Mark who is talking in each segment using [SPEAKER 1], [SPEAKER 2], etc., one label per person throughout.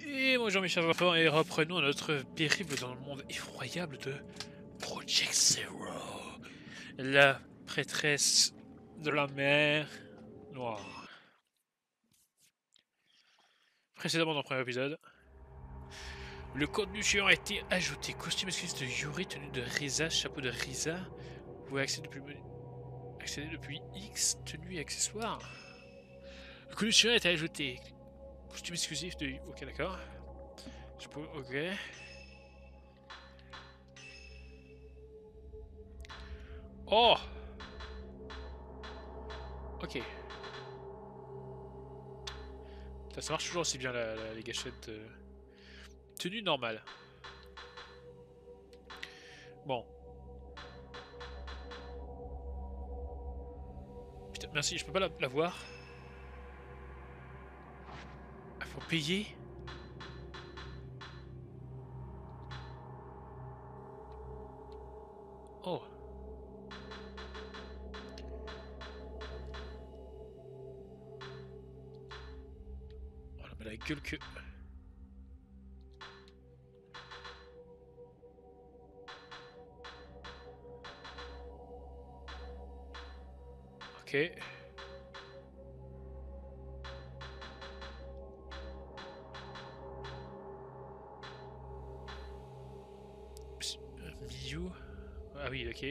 [SPEAKER 1] Et bonjour mes chers enfants, et reprenons notre périple dans le monde effroyable de Project Zero, la prêtresse de la mer Noire. Précédemment dans le premier épisode, le contenu suivant a été ajouté. Costume exclusif de Yuri, tenue de Risa, chapeau de Risa. Vous pouvez accéder depuis X, tenue et accessoires. Le contenu suivant a été ajouté. Costume exclusif de... Ok, d'accord. Chapeau, ok. Oh! Ok. Ça marche toujours aussi bien les gâchettes. Tenue normale. Bon. Putain, merci, je peux pas la voir. Ah, faut payer. Oh. Oh là, mais la gueule que... Ok. Miyu. Ah oui, ok.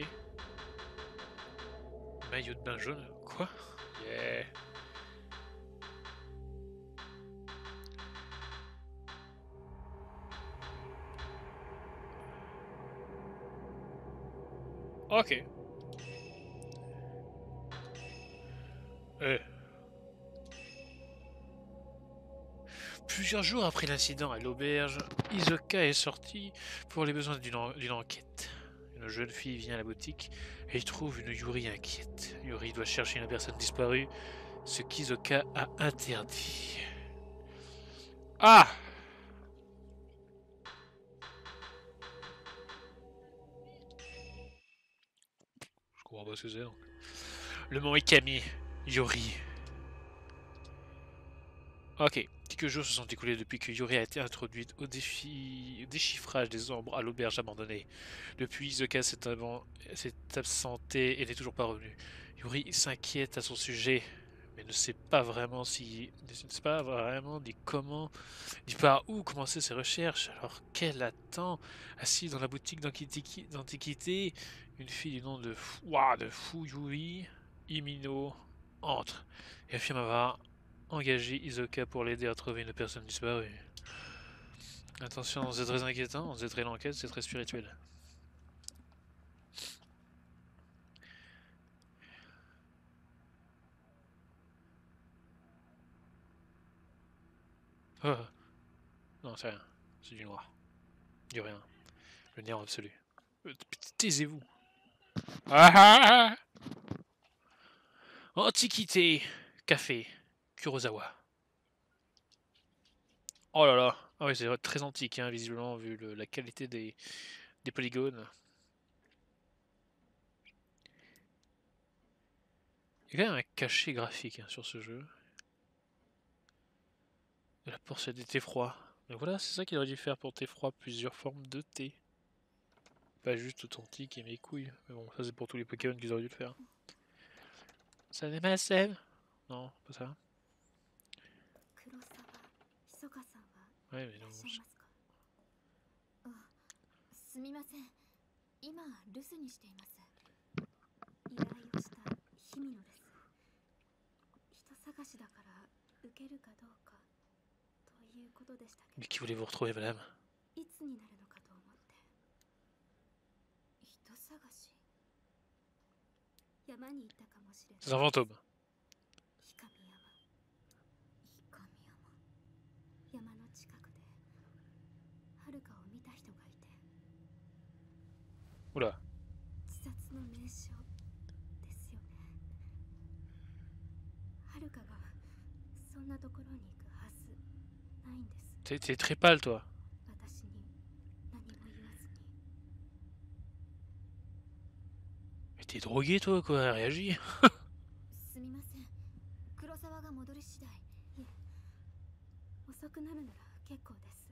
[SPEAKER 1] Maillot de bain jaune. Quoi? Yeah. Ok. Plusieurs jours après l'incident à l'auberge, Isoka est sortie pour les besoins d'une enquête. Une jeune fille vient à la boutique et y trouve une Yuri inquiète. Yuri doit chercher une personne disparue, ce qu'Isoka a interdit. Ah! Je comprends pas ce que c'est. Donc. Le mot Ikami, Yuri. Ok. Quelques jours se sont écoulés depuis que Yuri a été introduite au déchiffrage des ombres à l'auberge abandonnée. Depuis, Isoka s'est absenté et n'est toujours pas revenu. Yuri s'inquiète à son sujet, mais ne sait pas vraiment ni comment, ni par où commencer ses recherches. Alors qu'elle attend, assise dans la boutique d'antiquité, une fille du nom de Fuyui Imino entre et affirme avoir engagé Isoka pour l'aider à trouver une personne disparue. Attention, c'est très inquiétant, c'est très l'enquête, c'est très spirituel. Oh. Non, c'est rien. C'est du noir. Du rien. Le néant absolu. Taisez-vous. Ah ah ah. Antiquité. Café. Kurosawa. Oh là là. Ah oui, c'est très antique, hein, visiblement, vu la qualité des polygones. Il y a quand même un cachet graphique hein, sur ce jeu. De la porcelaine des thés froids. Donc voilà, c'est ça qu'il aurait dû faire pour thé froid, plusieurs formes de thé. Pas juste authentique et mes couilles. Mais bon, ça c'est pour tous les Pokémon qu'ils auraient dû le faire. Ça n'est pas sève. Non, pas ça. Ouais, mais non.
[SPEAKER 2] すみません。今留守にしています。依頼をした日々野です。人探しだから受けるかどうかということでしたけど。
[SPEAKER 1] Mais qui voulez-vous retrouver, madame?
[SPEAKER 2] いつになるのかと思って。人探し。山に行ったかもしれない。
[SPEAKER 1] C'est un fantôme.
[SPEAKER 2] 光山。光山。山の近くで遥かを見た人がいて。
[SPEAKER 1] Oula.
[SPEAKER 2] 自殺の名所ですよね。遥かがそんなところに行くはずないんです。
[SPEAKER 1] T'es très pâle, toi.
[SPEAKER 2] 私に何も言わずに。
[SPEAKER 1] Mais t'es drogué, toi, quoi, réagis.
[SPEAKER 2] すみません。黒沢が戻り次第。いえ、遅くなるなら結構です。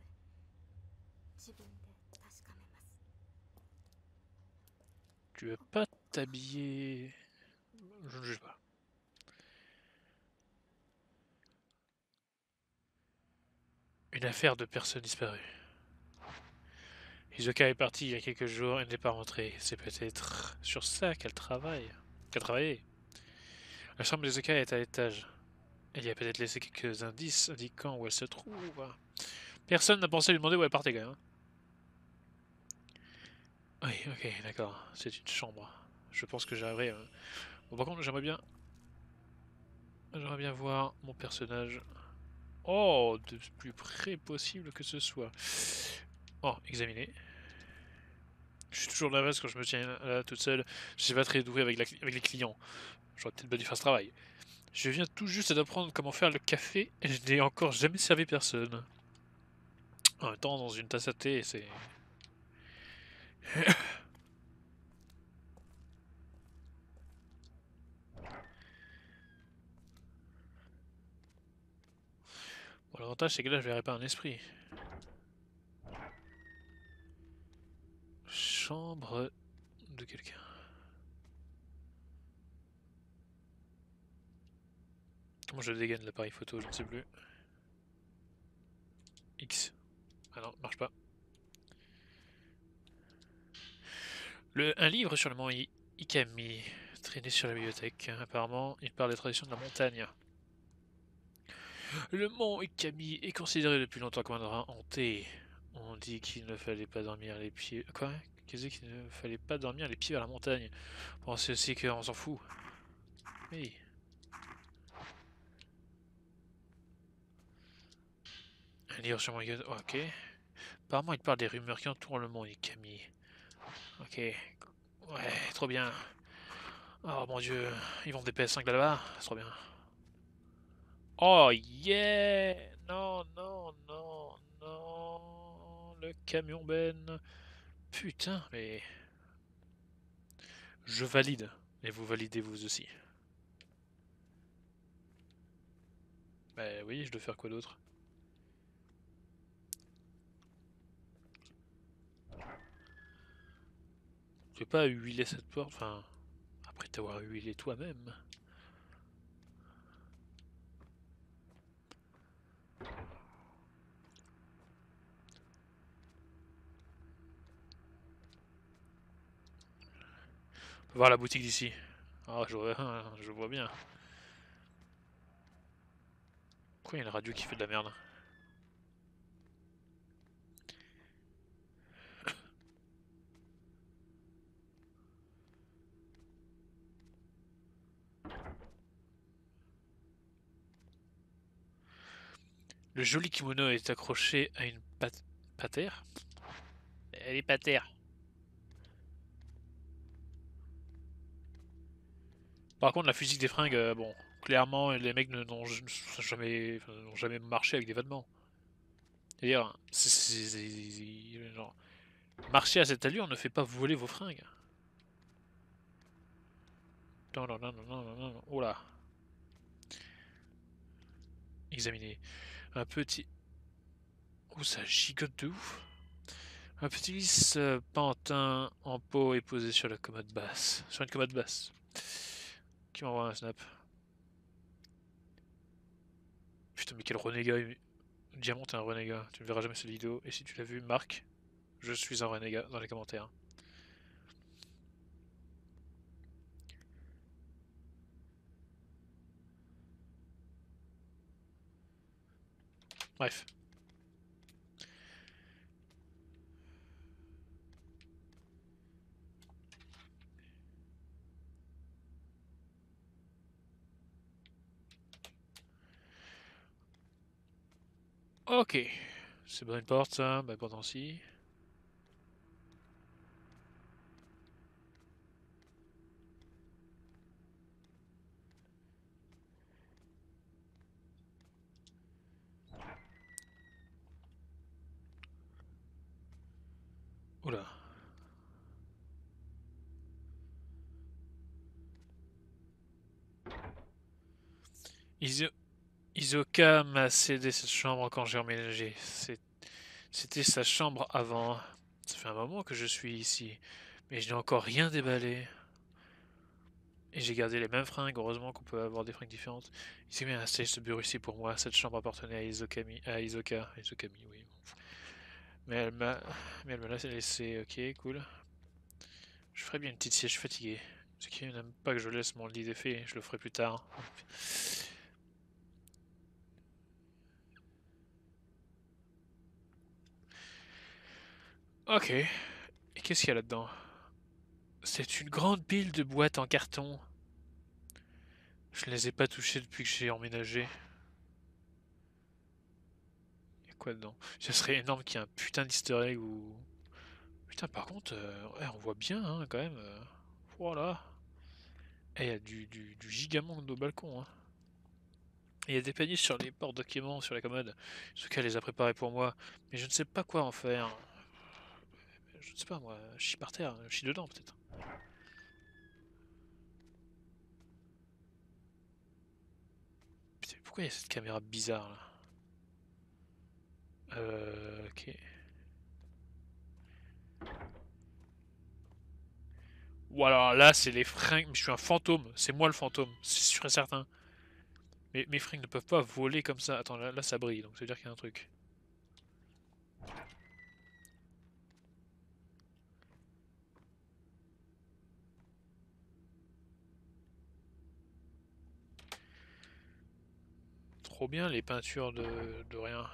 [SPEAKER 2] 自分で確かめます。
[SPEAKER 1] Tu veux pas t'habiller? Je ne juge pas. Une affaire de personnes disparues. Izuka est partie il y a quelques jours et n'est pas rentrée. C'est peut-être sur ça qu'elle travaille. Qu'elle travaillait. La chambre d'Izuka est à l'étage. Elle y a peut-être laissé quelques indices indiquant où elle se trouve. Personne n'a pensé lui demander où elle partait quand même. Oui, ok, d'accord. C'est une chambre. Je pense que j'arriverai. Bon, par contre, j'aimerais bien voir mon personnage. Oh, de plus près possible que ce soit. Oh, examiner. Je suis toujours nerveuse quand je me tiens là toute seule. Je suis pas très doué avec les clients. J'aurais peut-être pas dû faire ce travail. Je viens tout juste d'apprendre comment faire le café et je n'ai encore jamais servi personne. En même temps, dans une tasse à thé, c'est... Bon, l'avantage, c'est que là, je verrai pas un esprit. Chambre de quelqu'un. Comment je dégaine l'appareil photo, je ne sais plus. X. Ah non, marche pas. Un livre sur le mont Ikami, traîné sur la bibliothèque. Apparemment, il parle des traditions de la montagne. Le mont Ikami est considéré depuis longtemps comme un endroit hanté. On dit qu'il ne fallait pas dormir les pieds... Quoi? Qu'il ne fallait pas dormir les pieds vers la montagne. Bon, c'est aussi qu'on s'en fout. Oui. Un livre sur mon... Ok. Apparemment, il parle des rumeurs qui entourent le mont Ikami. Ok. Ouais, trop bien. Oh mon dieu, ils vendent des PS5 là-bas? C'est trop bien. Oh yeah! Non, non, non, non. Le camion Ben. Putain, mais... Je valide. Et vous validez vous aussi. Bah oui, je dois faire quoi d'autre? Je vais pas huiler cette porte, enfin... Après t'avoir huilé toi-même. On peut voir la boutique d'ici. Ah, je vois bien. Pourquoi il y a une radio qui fait de la merde? Le joli kimono est accroché à une patère. Elle est patère. Par contre, la physique des fringues, bon, clairement, les mecs n'ont n'ont jamais marché avec des vêtements. C'est-à-dire, genre, marcher à cette allure ne fait pas voler vos fringues. Non, non, non, non, non, non, non. Oh là. Examiner. Un petit... Oh, ça gigote de ouf. Un petit lisse pantin en peau est posé sur la commode basse. Sur une commode basse. Qui m'envoie un snap. Putain, mais quel renégat. Diamant, t'es un renégat. Tu ne verras jamais cette vidéo. Et si tu l'as vu, Marc, je suis un renégat dans les commentaires. Bref. Ok. C'est pas une porte, ça. Bah, pourtant, si. Oula. Izu... Isoka m'a cédé cette chambre quand j'ai emménagé. C'était sa chambre avant. Ça fait un moment que je suis ici, mais je n'ai encore rien déballé. Et j'ai gardé les mêmes fringues, heureusement qu'on peut avoir des fringues différentes. Il s'est mis à installer ce bureau ici pour moi. Cette chambre appartenait à Isokami, oui. Mais mais elle me l'a laissé, ok, cool. Je ferai bien une petite sieste, je suis fatigué. Ce qui n'aime pas que je laisse mon lit défait, je le ferai plus tard. Ok, et qu'est-ce qu'il y a là-dedans? C'est une grande pile de boîtes en carton. Je ne les ai pas touchées depuis que j'ai emménagé. Il y a quoi dedans? Ce serait énorme qu'il y ait un putain d'easter egg ou... Putain, par contre, ouais, on voit bien, hein, quand même. Voilà. Et il y a du gigamonde au balcon, hein. Et il y a des paniers sur les portes-documents, sur la commode. Ce qu'elle les a préparés pour moi. Mais je ne sais pas quoi en faire. Je ne sais pas, moi. Je chie par terre. Je chie dedans, peut-être. Putain, pourquoi il y a cette caméra bizarre, là? Ok. Ou alors là, c'est les fringues. Mais je suis un fantôme. C'est moi le fantôme. C'est sûr et certain. Mais mes fringues ne peuvent pas voler comme ça. Attends, là ça brille. Donc ça veut dire qu'il y a un truc. Trop bien les peintures de rien.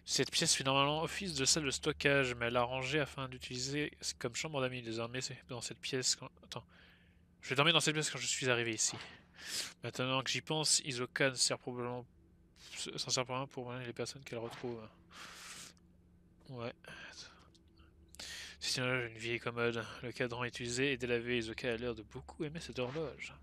[SPEAKER 1] Cette pièce fait normalement office de salle de stockage, mais elle l'a rangée afin d'utiliser comme chambre d'amis. Désormais, c'est dans cette pièce. Attends. Je vais dormir dans cette pièce quand je suis arrivé ici. Maintenant que j'y pense, Isoka s'en sert probablement pour les personnes qu'elle retrouve. Ouais. C'est une vieille commode. Le cadran est usé et délavé. Isoka a l'air de beaucoup aimer cette horloge.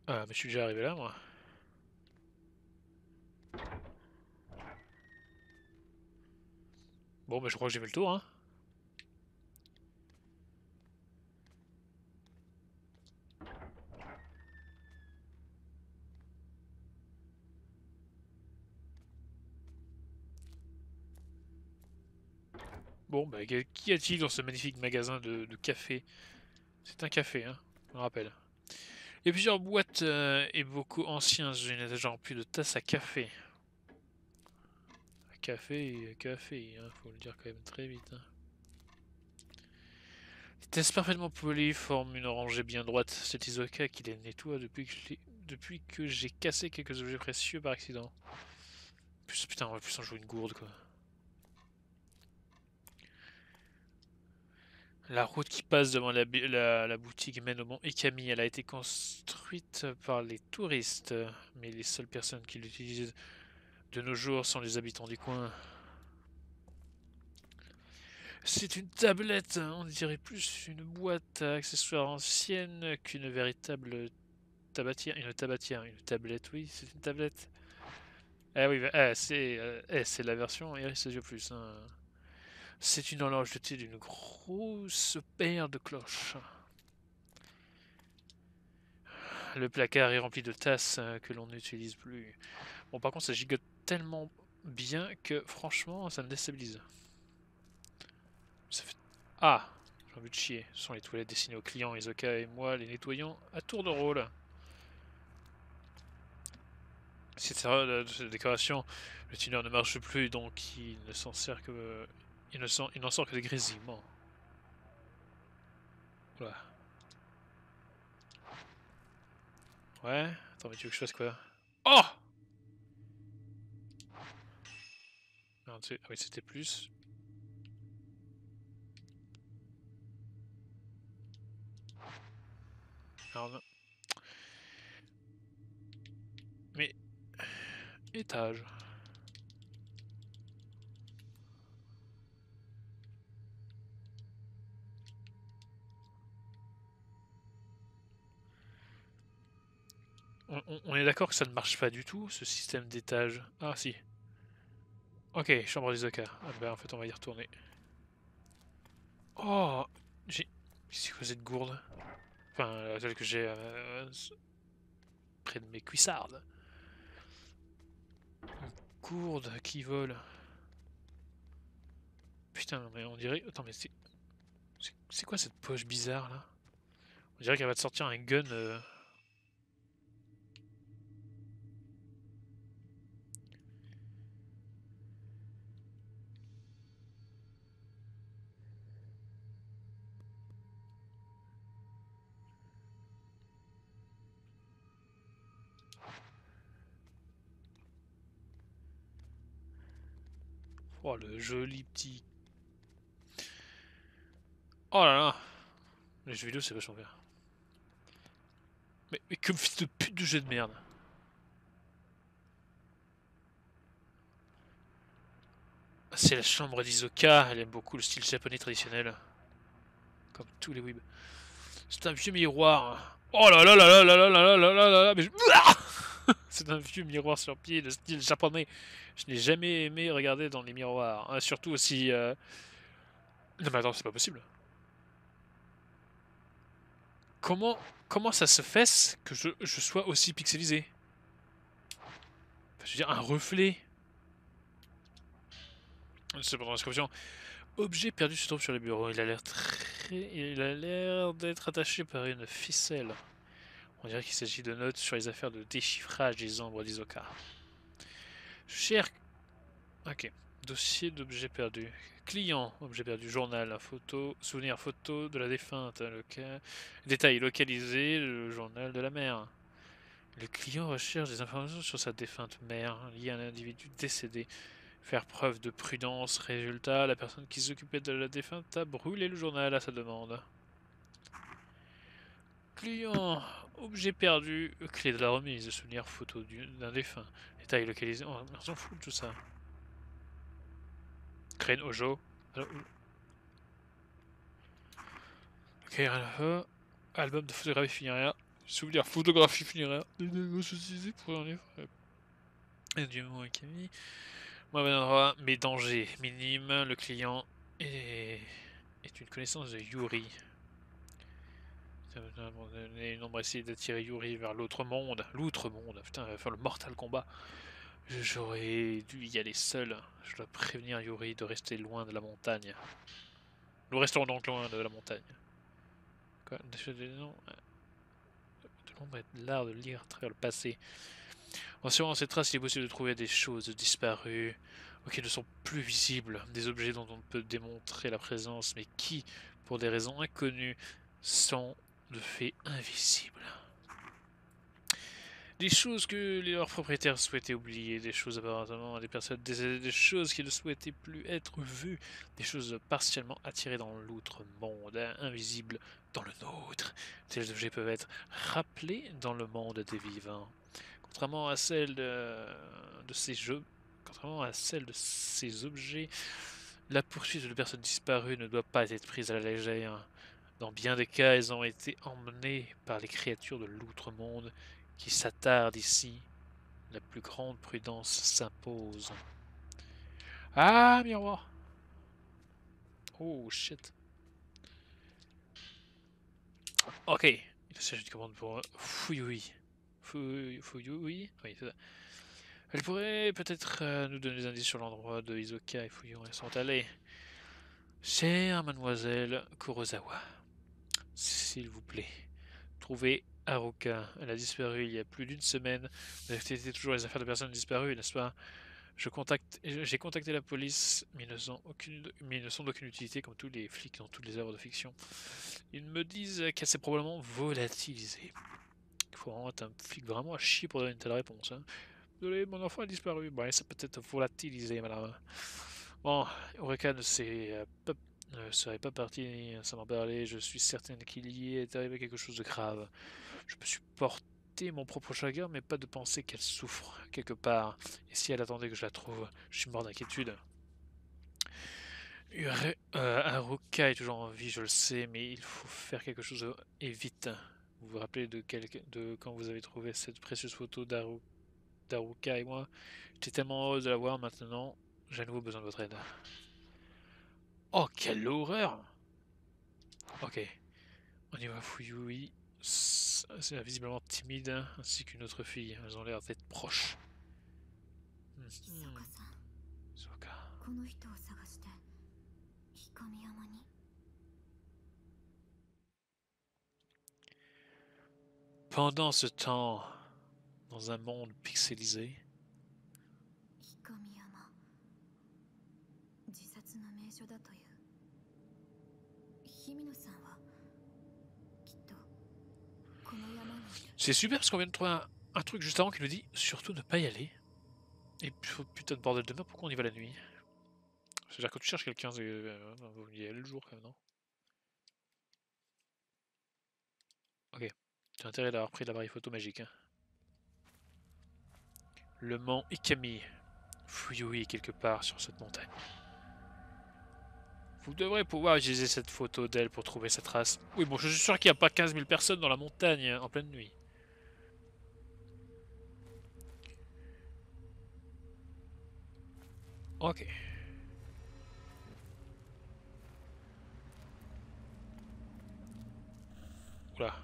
[SPEAKER 1] Ah, mais je suis déjà arrivé là, moi. Bon, bah je crois que j'ai fait le tour, hein. Bon, bah qu'y a-t-il dans ce magnifique magasin de café? C'est un café, hein, je me rappelle. Il y a plusieurs boîtes et beaucoup anciens. Je n'ai déjà plus de tasses à café. Café, hein, faut le dire quand même très vite, hein. Les tasses parfaitement polies forment une rangée bien droite. C'est Isoka qui les nettoie depuis que j'ai cassé quelques objets précieux par accident. Putain, on va plus en jouer une gourde, quoi. La route qui passe devant la boutique mène au mont Ikami. Elle a été construite par les touristes, mais les seules personnes qui l'utilisent de nos jours sont les habitants du coin. C'est une tablette, on dirait plus une boîte à accessoires ancienne qu'une véritable tabatière. Une tablette, oui, c'est une tablette. Ah oui, c'est la version Iris Audio Plus, hein. C'est une horloge dotée d'une grosse paire de cloches. Le placard est rempli de tasses que l'on n'utilise plus. Bon, par contre, ça gigote tellement bien que franchement, ça me déstabilise. Ça fait... Ah, j'ai envie de chier. Ce sont les toilettes destinées aux clients. Isoka et moi les nettoyons à tour de rôle. Cette décoration, le tuner ne marche plus, donc il ne s'en sert que... Il n'en sort que des grésillements. Voilà. Ouais, attends, mais tu veux que je fasse quoi? Oh! Ah oui, c'était plus. Alors, non. Mais... Étage. On est d'accord que ça ne marche pas du tout, ce système d'étage. Ah si. Ok, chambre des Oka. Ah bah en fait on va y retourner. Oh, j'ai... C'est quoi cette gourde? Enfin, celle que j'ai près de mes cuissardes. Une gourde qui vole. Putain, mais on dirait... Attends, mais c'est quoi cette poche bizarre là? On dirait qu'elle va te sortir un gun. Oh, le joli petit... Oh là là! Les jeux vidéo, c'est vachement bien. Mais comme fils de pute de jeu de merde! C'est la chambre d'Isoka, elle aime beaucoup le style japonais traditionnel. Comme tous les weebs. C'est un vieux miroir. Oh là là là là là là là là là là là mais c'est un vieux miroir sur pied de style japonais. Je n'ai jamais aimé regarder dans les miroirs. Hein, surtout aussi... Non mais attends, c'est pas possible. Comment, comment ça se fait que je sois aussi pixelisé? Enfin, je veux dire, un reflet. C'est pour l'inscription. Objet perdu se trouve sur le bureau. Il a l'air d'être attaché par une ficelle. On dirait qu'il s'agit de notes sur les affaires de déchiffrage des ombres d'Isoka. Cher... Ok. Dossier d'objets perdus. Client, objet perdu, journal, photo, souvenir, photo de la défunte, détail localisé, le journal de la mère. Le client recherche des informations sur sa défunte mère, liée à un individu décédé. Faire preuve de prudence, résultat, la personne qui s'occupait de la défunte a brûlé le journal à sa demande. Client, objet perdu, clé de la remise, souvenir, photo d'un défunt, détail localisé. Oh, on s'en fout de tout ça. Crane Ojo. Ok, rien à faire. Album de photographie funéraire. Souvenir, photographie funéraire. Des négociés pour en livre. Et du mot Camille. Moi, bon endroit, mais danger minime. Le client est une connaissance de Yuri. On va essayer d'attirer Yuri vers l'autre monde. L'autre monde, putain, il va faire le Mortal Kombat. J'aurais dû y aller seul. Je dois prévenir Yuri de rester loin de la montagne. Nous restons donc loin de la montagne. Quoi? Des noms. De l'ombre est l'art de lire à travers le passé. En suivant ces traces, il est possible de trouver des choses disparues, ou qui ne sont plus visibles, des objets dont on ne peut démontrer la présence, mais qui, pour des raisons inconnues, sont de fait invisibles. Des choses que leurs propriétaires souhaitaient oublier, des choses apparemment des personnes décédées, des choses qui ne souhaitaient plus être vues, des choses partiellement attirées dans l'autre monde, invisibles dans le nôtre. Ces objets peuvent être rappelés dans le monde des vivants. Contrairement à celle de ces jeux, contrairement à celle de ces objets, la poursuite de personnes disparues ne doit pas être prise à la légère. Dans bien des cas, elles ont été emmenées par les créatures de l'outre-monde qui s'attardent ici. La plus grande prudence s'impose. Ah, miroir! Oh, shit. Ok. Il s'agit de commande pour Fuyui. Fuyui? Oui, c'est ça. Elle pourrait peut-être nous donner des indices sur l'endroit de Isoka et Fuyui où elles sont allées. Chère mademoiselle Kurosawa, s'il vous plaît, trouvez Haruka. Elle a disparu il y a plus d'une semaine. Vous avez toujours les affaires de personnes disparues, n'est-ce pas? J'ai contacté la police, mais ils ne sont d'aucune utilité comme tous les flics dans toutes les œuvres de fiction. Ils me disent qu'elle s'est probablement volatilisée. Il faut vraiment être un flic vraiment à chier pour donner une telle réponse. Hein. Désolé, mon enfant a disparu. Bon, ça peut être volatilisé, madame. Bon, Eureka ne serait pas parti sans m'en parler. Je suis certaine qu'il y est arrivé quelque chose de grave. Je me suis porté mon propre chagrin, mais pas de penser qu'elle souffre quelque part. Et si elle attendait que je la trouve, je suis mort d'inquiétude. Haruka est toujours en vie, je le sais, mais il faut faire quelque chose et vite. Vous vous rappelez de quand vous avez trouvé cette précieuse photo d'Aruka et moi? J'étais tellement heureuse de la voir maintenant. J'ai à nouveau besoin de votre aide. Oh, quelle horreur! Ok, on y va, Fuyui. C'est visiblement timide, hein, ainsi qu'une autre fille. Elles ont l'air d'être proches.
[SPEAKER 2] ひそかさん、
[SPEAKER 1] そうか。
[SPEAKER 2] この人を探して彦見山に。
[SPEAKER 1] Pendant ce temps, dans un monde pixelisé,
[SPEAKER 2] 彦見山、自殺の名所だという。日比野さんはきっとこの山にいる。
[SPEAKER 1] c'est super parce qu'on vient de trouver un truc juste avant qui nous dit surtout ne pas y aller. Et putain de bordel de merde, pourquoi on y va la nuit? C'est-à-dire que tu cherches quelqu'un, vous y allez le jour quand même, non? Ok, tu as intérêt d'avoir pris l'appareil photo magique. Hein. Le mont Ikami. Fuyui est quelque part sur cette montagne. Vous devrez pouvoir utiliser cette photo d'elle pour trouver sa trace. Oui, bon, je suis sûr qu'il n'y a pas 15 000 personnes dans la montagne en pleine nuit. Ok. Oula.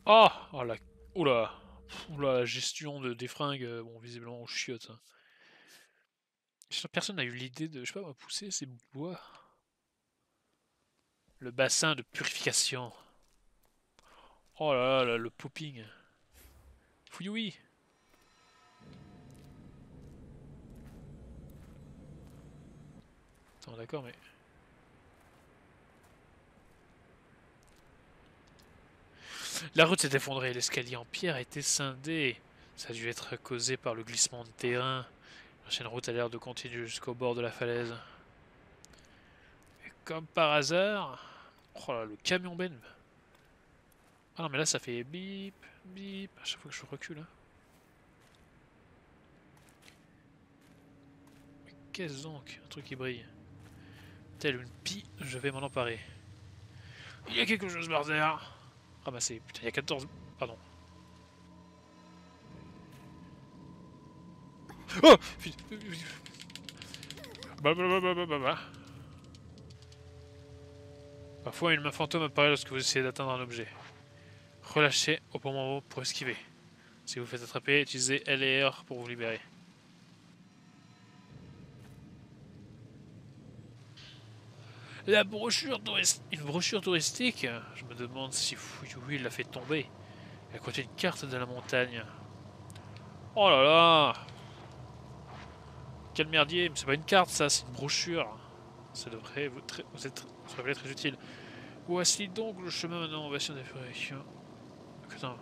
[SPEAKER 1] Oh, oh la... Oula. Oula, la gestion des fringues, bon, visiblement, on chiotte. Hein. Personne n'a eu l'idée de, je sais pas, pousser ces bois. Le bassin de purification. Oh là là, le popping. Fouilloui. Attends, d'accord, mais... La route s'est effondrée, l'escalier en pierre a été scindé. Ça a dû être causé par le glissement de terrain. La chaîne route a l'air de continuer jusqu'au bord de la falaise. Et comme par hasard... Oh là, le camion Ben. Ah non, mais là, ça fait bip, bip, à chaque fois que je recule. Hein. Mais qu'est-ce donc? Un truc qui brille. Telle une pie, je vais m'en emparer. Il y a quelque chose par terre. Ramasser. Putain, il y a 14... Pardon. Oh putain. Bah. Parfois, une main fantôme apparaît lorsque vous essayez d'atteindre un objet. Relâchez au bon moment pour esquiver. Si vous faites attraper, utilisez L et R pour vous libérer. La brochure une brochure touristique. Je me demande si Fuyui l'a fait tomber. Elle contient une carte de la montagne. Oh là là! Quel merdier! Mais c'est pas une carte ça, c'est une brochure. Ça devrait vous révéler très utile. Voici donc le chemin maintenant au bassin d'épuration. Attends.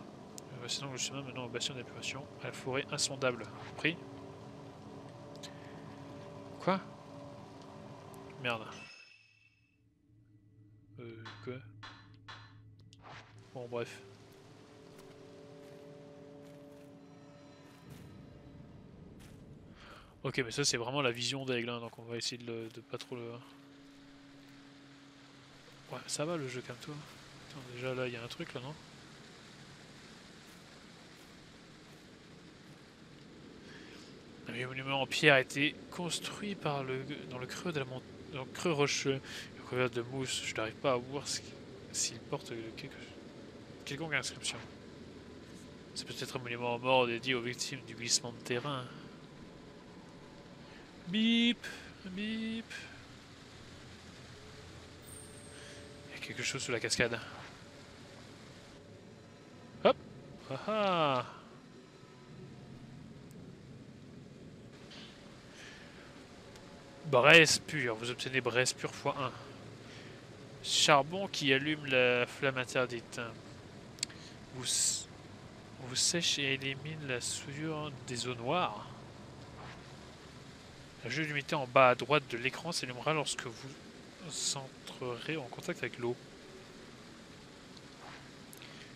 [SPEAKER 1] Voici donc le chemin maintenant au bassin d'épuration à la forêt insondable. Compris? Quoi? Merde. Quoi? Bon, bref. Ok, mais ça c'est vraiment la vision d'Aigle, hein, donc on va essayer de pas trop le... Ouais, ça va le jeu, calme-toi. Attends, déjà là, il y a un truc là, non? Un monument en pierre a été construit dans le creux de dans le creux rocheux, recouvert de mousse. Je n'arrive pas à voir s'il porte quelconque inscription. C'est peut-être un monument aux morts dédié aux victimes du glissement de terrain. Bip, bip. Il y a quelque chose sous la cascade. Hop. Ah ah. Braise pure. Vous obtenez braise pure x1. Charbon qui allume la flamme interdite. Vous sèche et élimine la souillure des eaux noires. La jauge d'humidité en bas à droite de l'écran s'allumera lorsque vous entrerez en contact avec l'eau.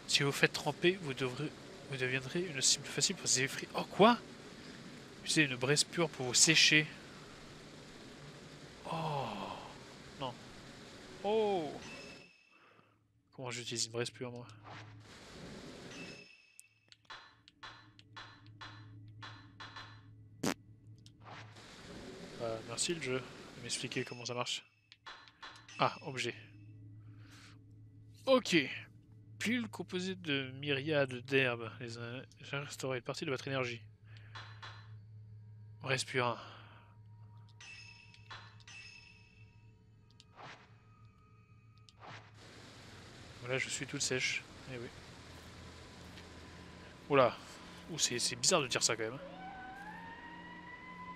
[SPEAKER 1] Si vous faites tremper, vous deviendrez une cible facile pour ces effets. Oh quoi? Utilisez une braise pure pour vous sécher. Oh non. Oh. Comment j'utilise une braise pure moi? Merci le jeu de m'expliquer comment ça marche. Ah, objet. Ok. Pilule composée de myriades d'herbes. J'ai restauré une partie de votre énergie. Braise pure. Voilà, je suis toute sèche. Eh oui. Oula. Ouh, c'est bizarre de dire ça quand même.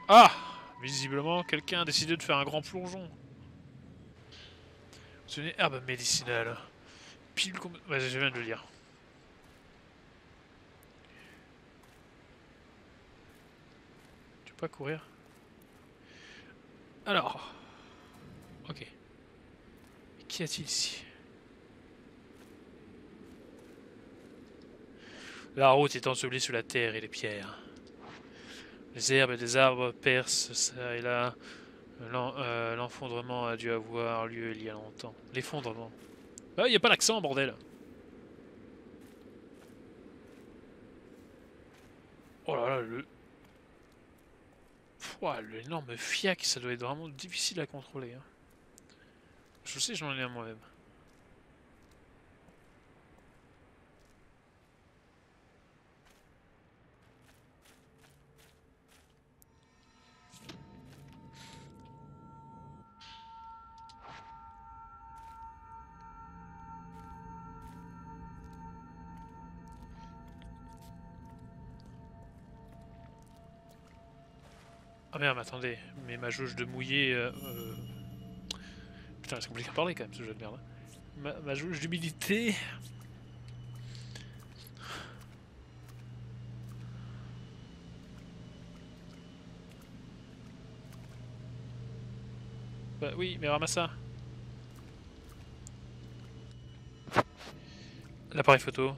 [SPEAKER 1] Ah! Visiblement, quelqu'un a décidé de faire un grand plongeon. C'est une herbe médicinale. Pile comme... Ouais, je viens de le lire. Tu peux pas courir? Alors... Ok. Qu'y a-t-il ici? La route est ensevelie sous la terre et les pierres. Les herbes et des arbres percent ça et là. L'enfondrement a dû avoir lieu il y a longtemps. L'effondrement. Ah, il n'y a pas l'accent, bordel. Oh là là, l'énorme fiac, ça doit être vraiment difficile à contrôler. Hein. Je sais, j'en ai un moi-même. Ah merde, attendez, mais ma jauge de mouillé... Putain, c'est compliqué à parler quand même, ce jeu de merde. Ma jauge d'humidité... Bah oui, mais ramasse ça. L'appareil photo.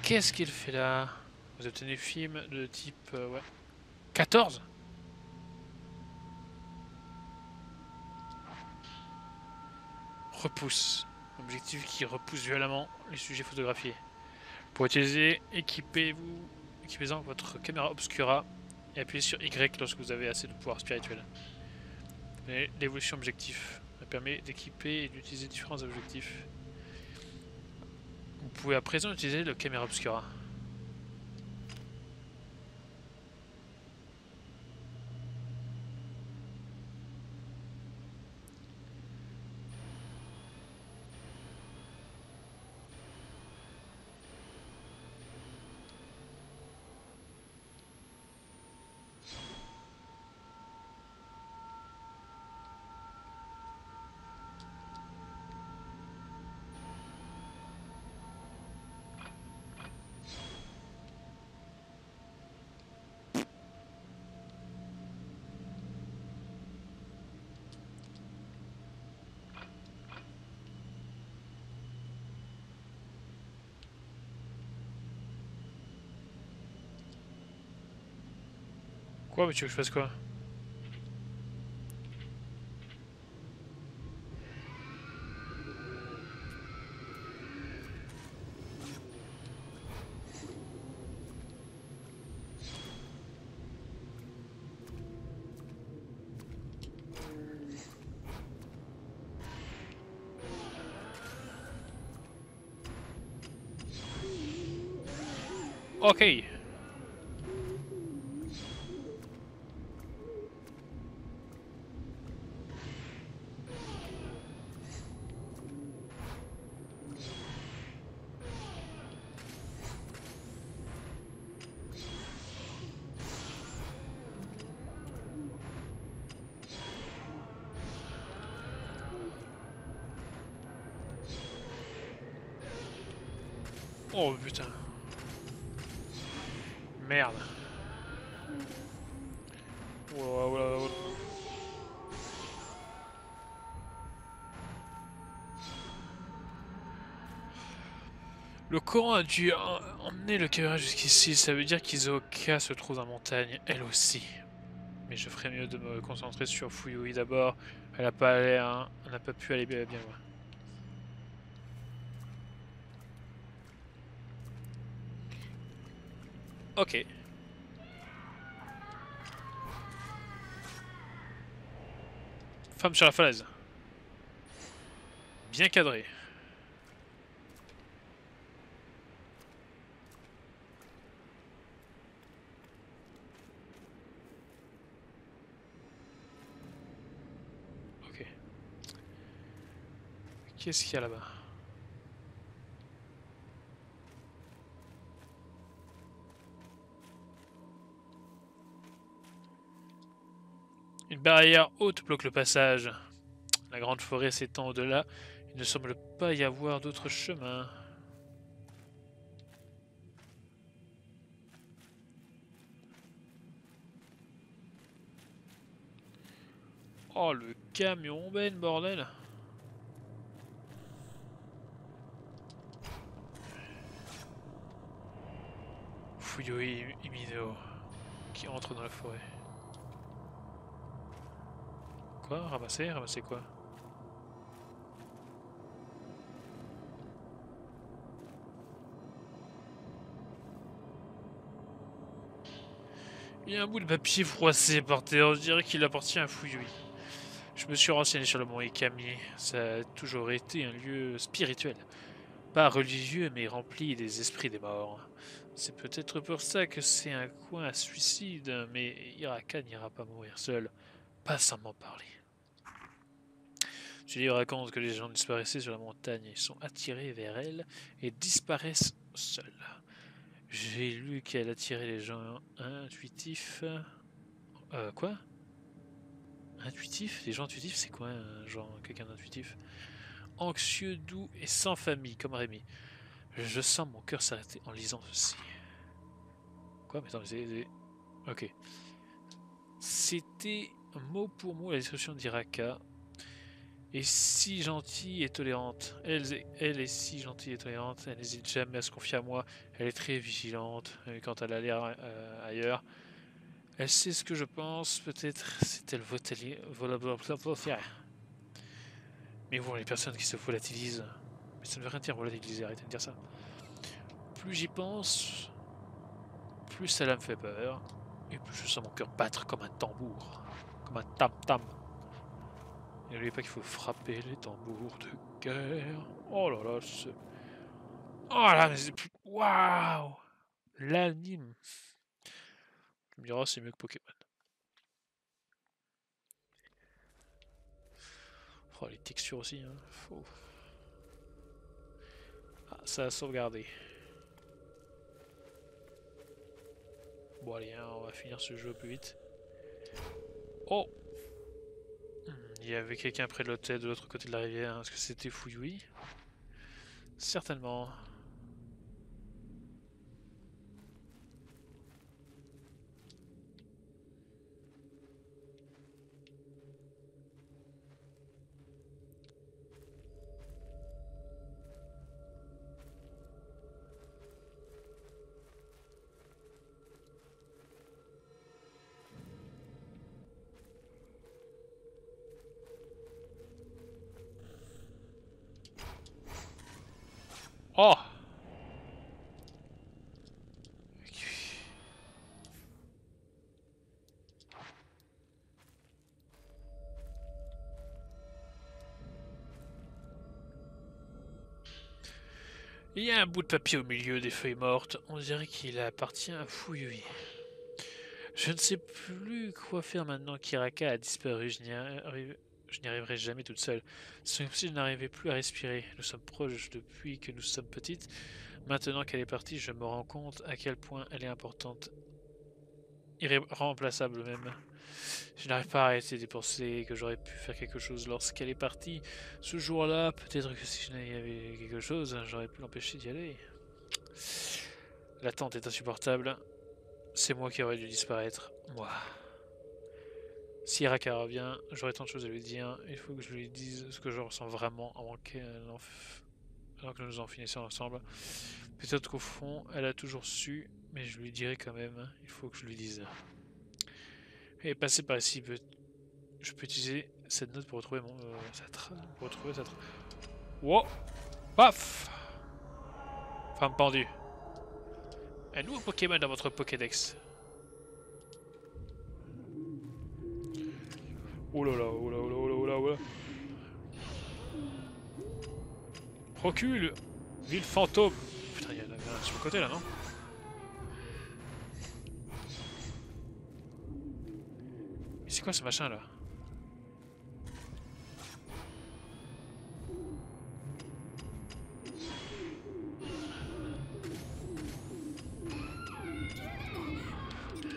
[SPEAKER 1] Qu'est-ce qu'il fait là? Vous obtenez film de type... ouais. 14. Repousse. Objectif qui repousse violemment les sujets photographiés. Pour utiliser, équipez-en votre caméra obscura et appuyez sur Y lorsque vous avez assez de pouvoir spirituel. L'évolution objectif permet d'équiper et d'utiliser différents objectifs. Vous pouvez à présent utiliser le caméra obscura. Quoi, mais tu veux que je fasse quoi? Ok. Oh putain. Merde. Le Coran a dû emmener le caméra jusqu'ici, ça veut dire qu'Isoka se trouve dans la montagne, elle aussi. Mais je ferais mieux de me concentrer sur Fuyui d'abord, elle n'a pas allé, hein, elle n'a pas pu aller bien loin. Ok. Femme sur la falaise. Bien cadré. Ok. Qu'est-ce qu'il y a là-bas? Une barrière haute bloque le passage. La grande forêt s'étend au-delà. Il ne semble pas y avoir d'autre chemin. Oh, le camion ben, bordel! Fuyui Imino qui entre dans la forêt. Quoi? Ramasser? Ramasser quoi? Il y a un bout de papier froissé par terre, je dirais qu'il appartient à Fuyui. Je me suis renseigné sur le mont Ikami, ça a toujours été un lieu spirituel. Pas religieux, mais rempli des esprits des morts. C'est peut-être pour ça que c'est un coin à suicide, mais Hiraka n'ira pas mourir seul, pas sans m'en parler. Ce livre raconte que les gens disparaissaient sur la montagne, ils sont attirés vers elle et disparaissent seuls. J'ai lu qu'elle attirait les gens intuitifs. Quoi? Intuitif? Les gens intuitifs, c'est quoi un genre quelqu'un d'intuitif? Anxieux, doux et sans famille, comme Rémi. Je sens mon cœur s'arrêter en lisant ceci. Quoi? Mais attends, ok. C'était mot pour mot la description d'Iraka. Et si gentille et tolérante. Elle est si gentille et tolérante. Elle n'hésite jamais à se confier à moi. Elle est très vigilante quand elle a l'air ailleurs. Elle sait ce que je pense. Peut-être c'est-elle volatilisée. Mais bon, les personnes qui se volatilisent. Mais ça ne veut rien dire volatiliser, arrêtez de dire ça. Plus j'y pense, plus cela me fait peur. Et plus je sens mon cœur battre comme un tambour. Comme un tam-tam. Et n'oubliez pas qu'il faut frapper les tambours de guerre. Oh là là, ce... Oh là, mais c'est... Waouh! L'anime. Tu me diras, c'est mieux que Pokémon. Oh, les textures aussi, hein. Faut... Ah, ça a sauvegardé. Bon, allez, hein, on va finir ce jeu au plus vite. Oh! Il y avait quelqu'un près de l'hôtel de l'autre côté de la rivière. Est-ce que c'était Fuyui? Certainement. Oh! Il y a un bout de papier au milieu des feuilles mortes. On dirait qu'il appartient à Fuyui. Je ne sais plus quoi faire maintenant qu'Iraka a disparu. Je n'y arriverai jamais toute seule. C'est comme si je n'arrivais plus à respirer. Nous sommes proches depuis que nous sommes petites. Maintenant qu'elle est partie, je me rends compte à quel point elle est importante. Irremplaçable même. Je n'arrive pas à arrêter de penser que j'aurais pu faire quelque chose lorsqu'elle est partie. Ce jour-là, peut-être que si je n'avais quelque chose, j'aurais pu l'empêcher d'y aller. L'attente est insupportable. C'est moi qui aurais dû disparaître. Moi. Si Raka revient, j'aurai tant de choses à lui dire. Il faut que je lui dise ce que je ressens vraiment alors que nous en finissons ensemble. Peut-être qu'au fond, elle a toujours su, mais je lui dirai quand même. Il faut que je lui dise. Et passer par ici, je peux utiliser cette note pour retrouver mon, pour retrouver sa Wow! Paf! Femme pendue. Un nouveau Pokémon dans votre Pokédex. Oh là là, oh là, oh là, oh là, oh là, oh là. Procule! Ville fantôme! Putain, il y en avait un sur le côté là, non? Mais c'est quoi ce machin là?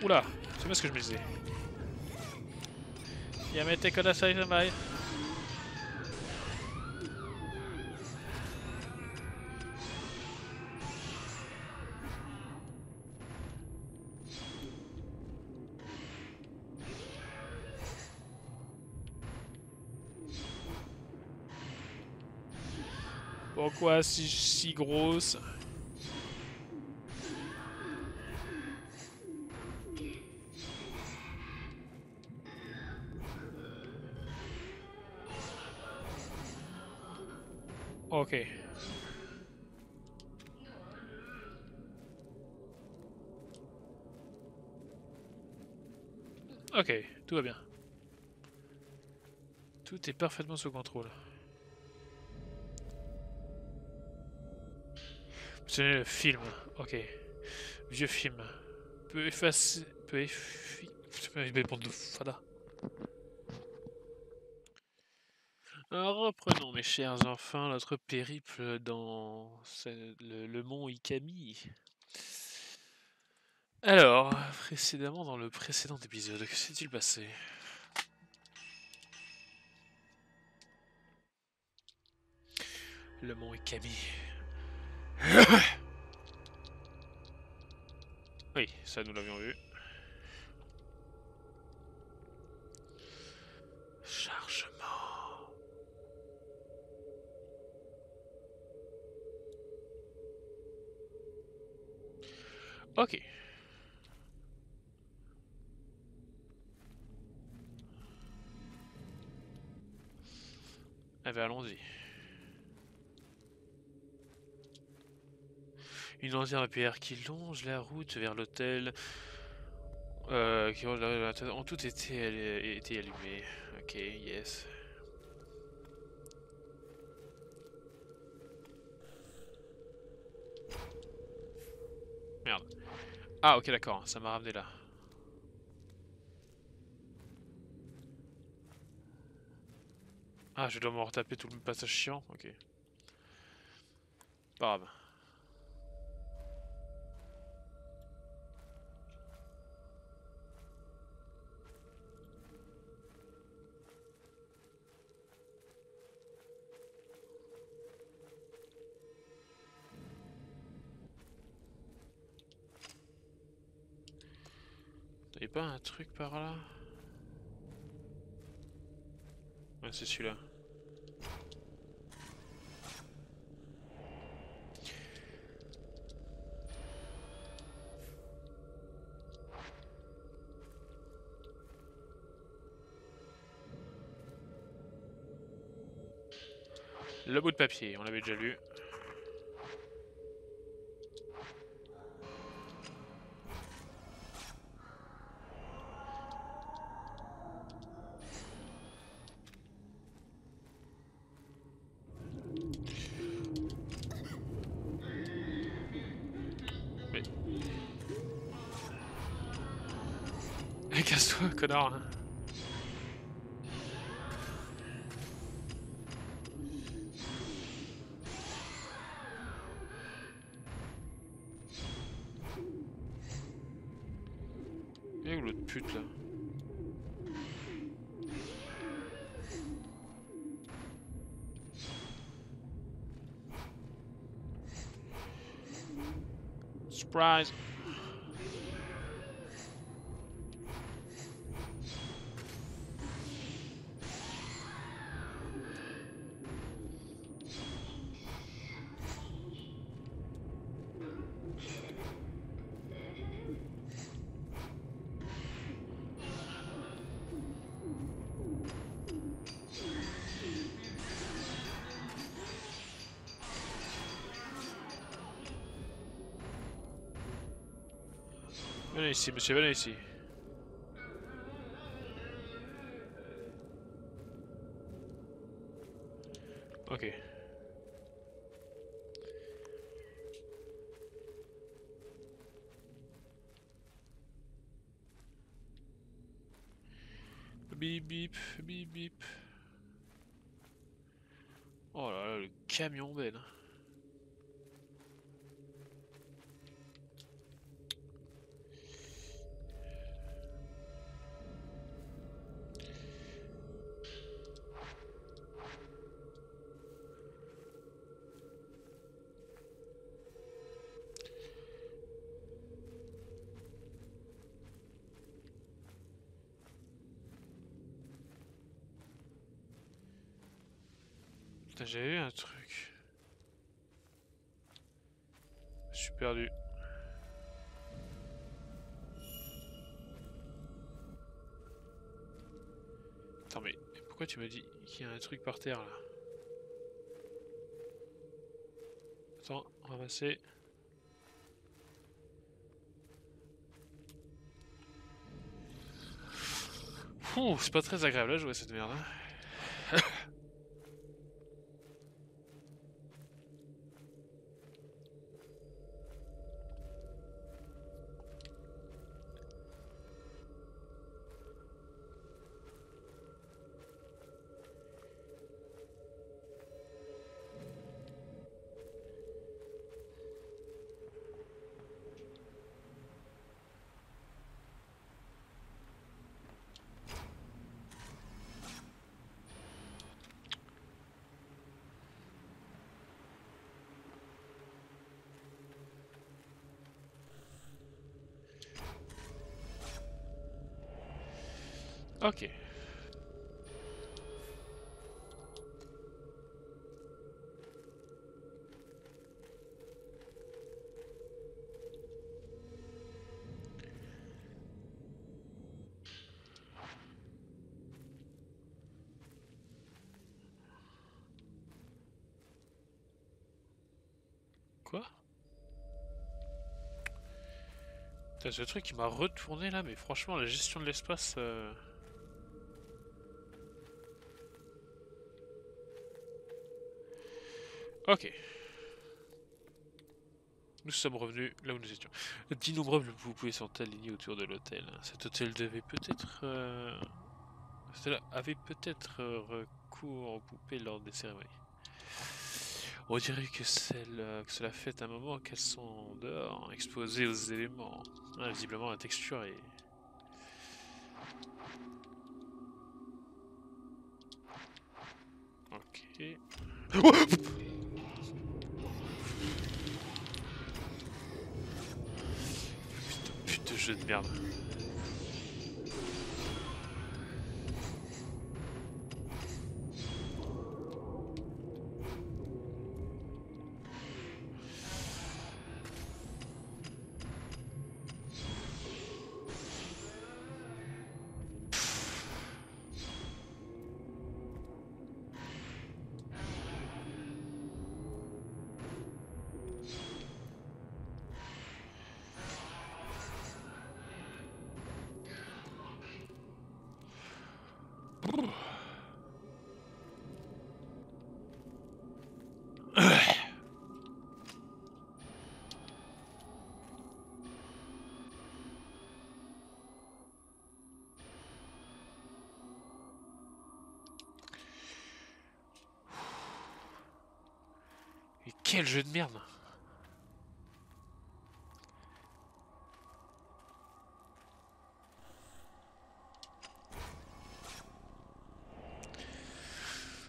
[SPEAKER 1] Oula! C'est bien ce que je me disais. Yamete Kodasai Senpai. Pourquoi si grosse? Ok. Ok, tout va bien. Tout est parfaitement sous contrôle. C'est le film, ok. Vieux film. Peu effacé. Peu effi... Bande de fada. Alors, reprenons, mes chers enfants, notre périple dans le mont Ikami. Alors, précédemment, dans le précédent épisode, que s'est-il passé? Le mont Ikami. Oui, ça nous l'avions vu. Chargement. Ok. Eh bien, allons-y. Une entière pierre qui longe la route vers l'hôtel. Qui ont toutes été allumées. Ok, yes. Merde. Ah, ok, d'accord, ça m'a ramené là. Ah, je dois m'en retaper tout le passage chiant, ok. Pas grave. T'avais pas un truc par là? Ouais, c'est celui-là. Le bout de papier, on l'avait déjà lu. Mais... Casse-toi, connard. Et où l'autre pute là? Surprise! Venez ici, monsieur, venez ici. Ok. Bip bip, bip bip. Oh là là, le camion Ben. Putain, j'avais vu un truc. Je suis perdu. Attends, mais pourquoi tu me dis qu'il y a un truc par terre là? Attends, ramasser. Ouh, c'est pas très agréable à jouer cette merde. Hein. Ok. Quoi? Putain, ce truc qui m'a retourné là, mais franchement, la gestion de l'espace. Ok. Nous sommes revenus là où nous étions. D'innombrables poupées sont alignées autour de l'hôtel. Cet hôtel devait peut-être. Cela avait peut-être recours aux poupées lors des cérémonies. On dirait que cela fait un moment qu'elles sont dehors, exposées aux éléments. Ah, visiblement, la texture est. Ok. Oh putain de jeu de merde. Et quel jeu de merde!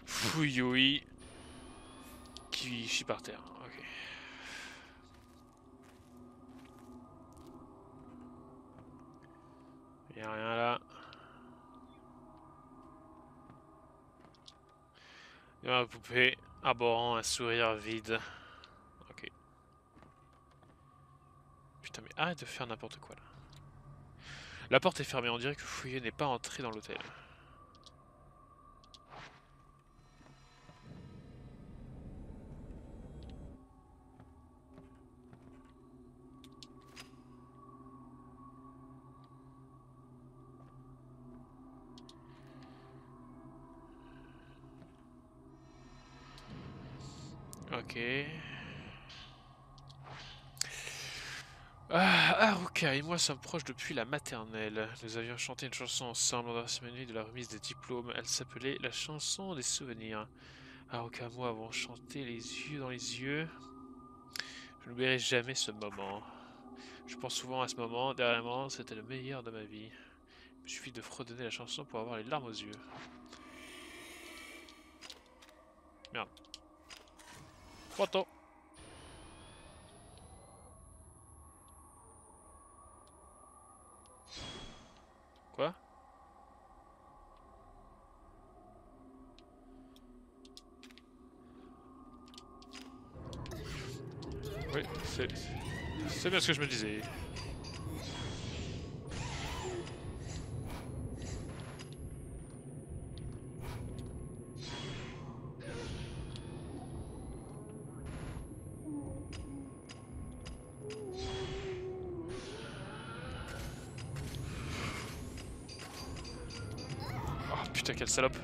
[SPEAKER 1] Fouilloui. Qui chie par terre. Ok. Y'a rien là. Y'a ma poupée arborant un sourire vide. Ok. Putain, mais arrête de faire n'importe quoi là. La porte est fermée, on dirait que Fouillé n'est pas entré dans l'hôtel. Ok. Ah, Haruka et moi sommes proches depuis la maternelle. Nous avions chanté une chanson ensemble lors de la cérémonie de la remise des diplômes. Elle s'appelait la chanson des souvenirs. Haruka et moi avons chanté les yeux dans les yeux. Je n'oublierai jamais ce moment. Je pense souvent à ce moment. Dernièrement, c'était le meilleur de ma vie. Il me suffit de fredonner la chanson pour avoir les larmes aux yeux. Merde. Trop tôt. Quoi? Oui, c'est bien ce que je me disais. Oh putain, quelle salope.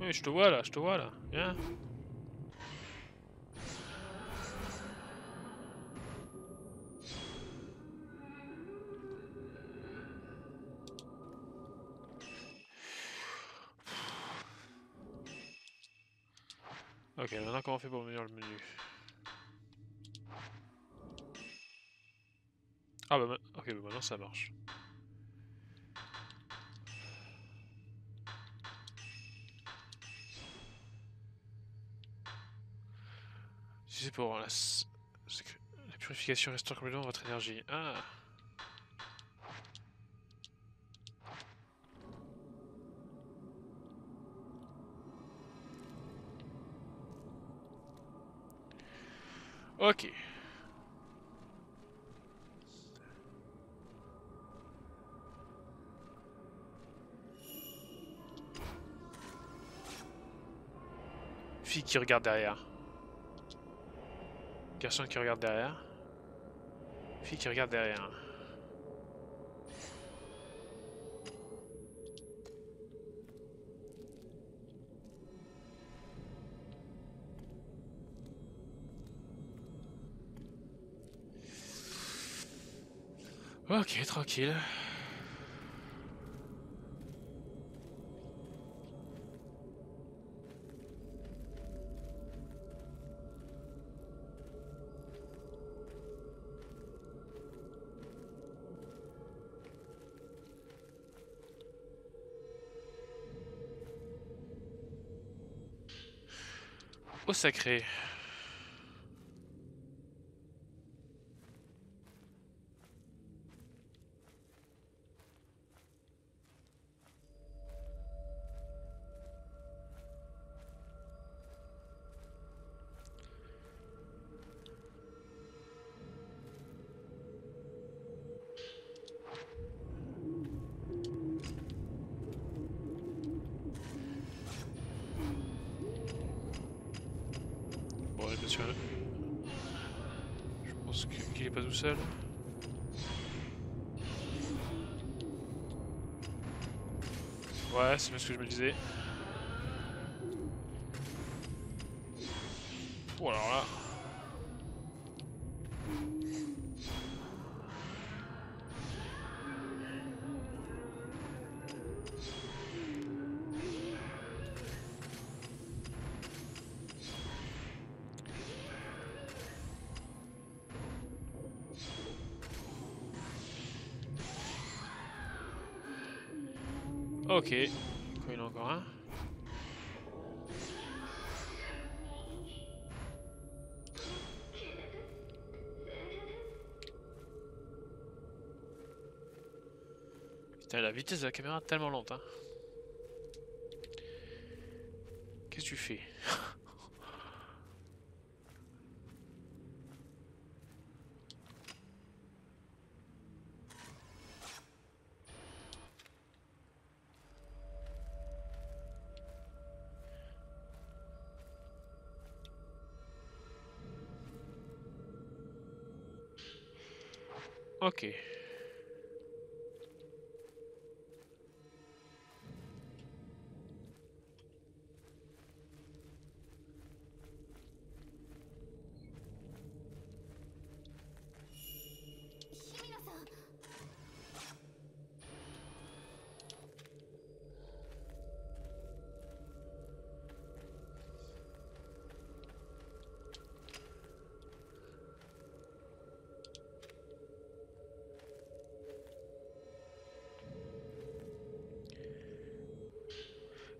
[SPEAKER 1] Oui, je te vois là, je te vois là. Viens. Ok, maintenant comment on fait pour venir le menu? Ah bah, ok, bah maintenant ça marche. Si c'est pour la purification restaure complètement votre énergie. Ah. Ok. Fille qui regarde derrière. Garçon qui regarde derrière. Fille qui regarde derrière. Ok, tranquille. Au sacré. Bon, bien sûr. Je pense qu'il est pas tout seul. Ouais, c'est bien ce que je me disais. Bon, alors là. Ok. Quoi, il y en a encore un? Putain, la vitesse de la caméra est tellement lente, hein. Qu'est-ce que tu fais? Ok.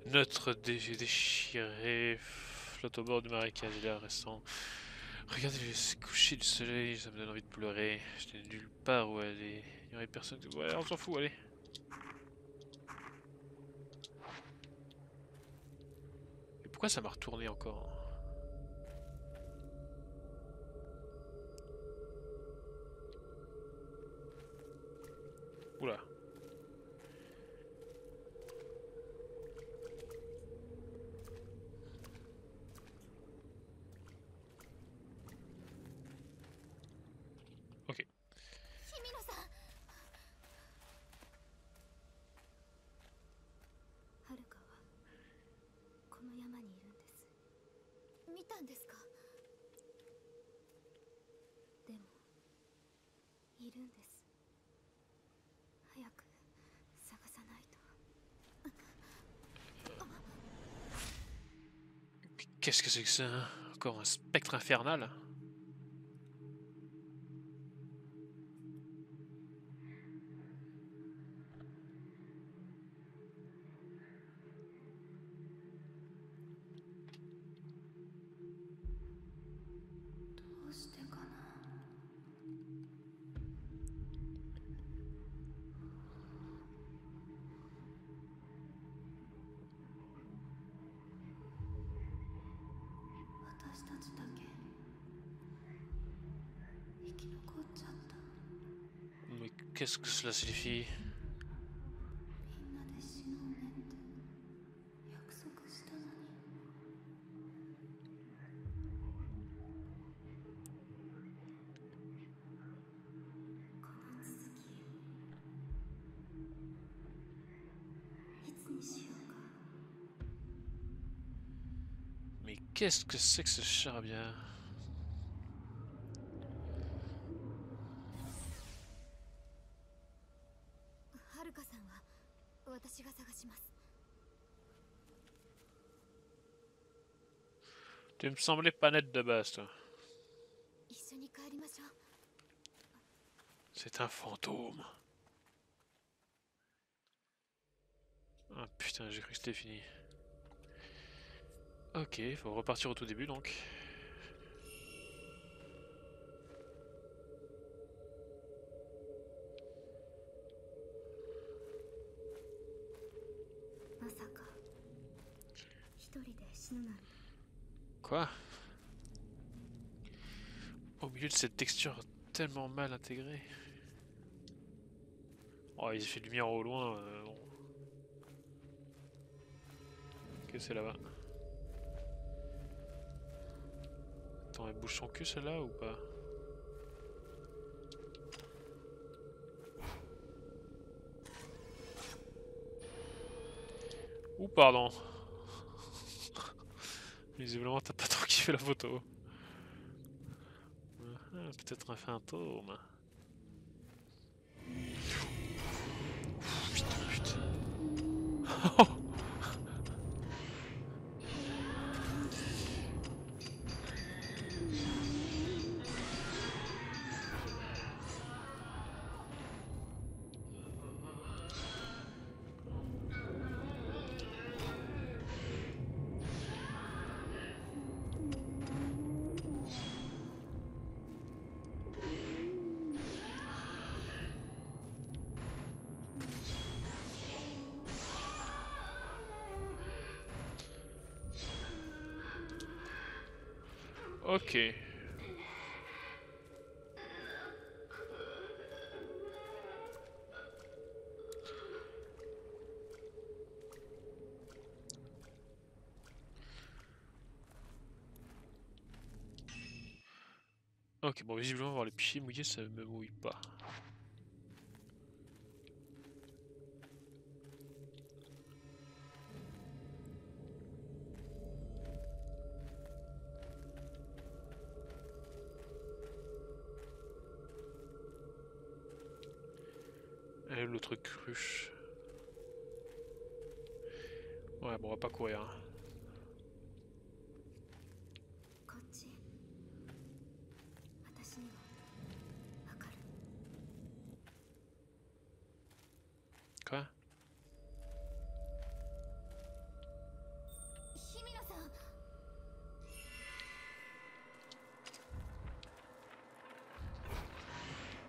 [SPEAKER 1] Notre déchiré flotte au bord du marécage, il est récent. Regardez le coucher du soleil, ça me donne envie de pleurer. J'étais nulle part où aller. Il y aurait personne. Ouais, on s'en fout, allez. Mais pourquoi ça m'a retourné encore? Oula. Ok.
[SPEAKER 2] 姫野さん。はるかはこの山にいるんです。見たんですか？でもいるんです。早く探さないと。
[SPEAKER 1] Qu'est-ce que c'est que ça? Encore un spectre infernal?
[SPEAKER 2] どうしてかな。私たちだけ生き残っちゃった。
[SPEAKER 1] Mais qu'est-ce que cela signifie?
[SPEAKER 2] みんなで死のうねって約束したのに。この続きいつにしようか。
[SPEAKER 1] Mais qu'est-ce que c'est que ce charabia?
[SPEAKER 2] はるかさんは私が探します。
[SPEAKER 1] Tu me semblais pas net de base, toi.
[SPEAKER 2] 一緒に帰りましょう。
[SPEAKER 1] C'est un fantôme. Ah putain, j'ai cru que c'était fini. Ok, faut repartir au tout début donc.
[SPEAKER 2] まさか一人で死ぬなんて。
[SPEAKER 1] Quoi? Au milieu de cette texture tellement mal intégrée. Oh, il fait lumière au loin. Bon. Ok, c'est là-bas. Attends, elle bouge son cul celle-là ou pas? Ou pardon. Visiblement t'as pas trop kiffé la photo. Peut-être un fantôme. Putain, putain. Ok. Ok, bon, visiblement, voir les pieds mouillés, ça me mouille pas. Et l'autre cruche. Ouais, bon, on va pas courir. Hein.
[SPEAKER 2] こっち私にもわかる
[SPEAKER 1] Quoi?
[SPEAKER 2] 日比野さん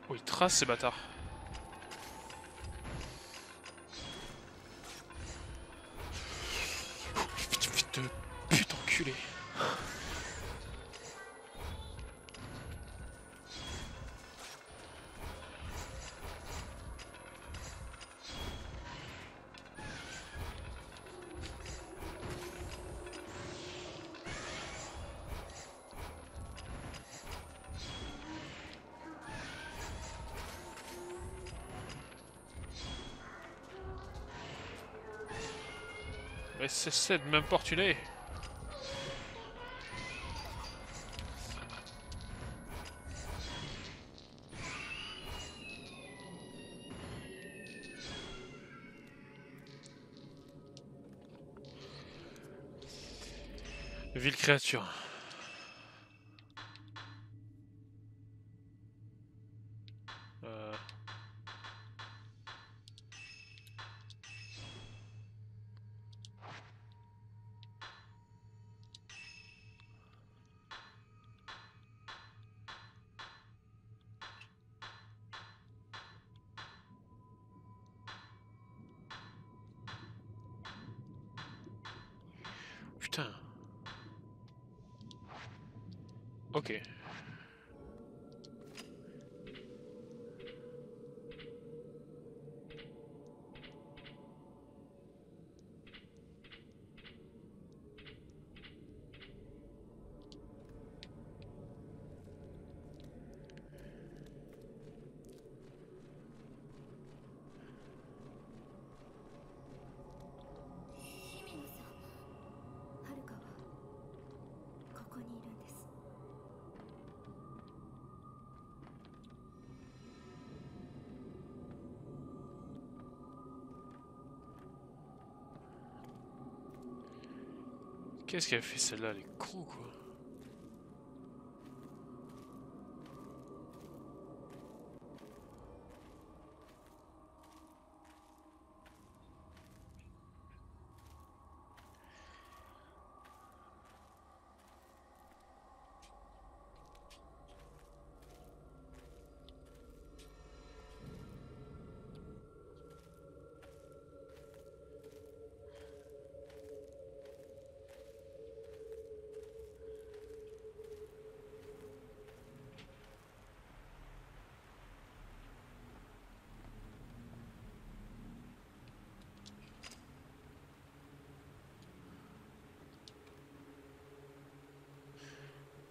[SPEAKER 1] Oh, ils tracent ces bâtards. Fils de pute enculé. Mais cessez de m'importuner. Ville créature. Putain. Ok. Qu'est-ce qu'elle fait celle-là? Elle est con quoi.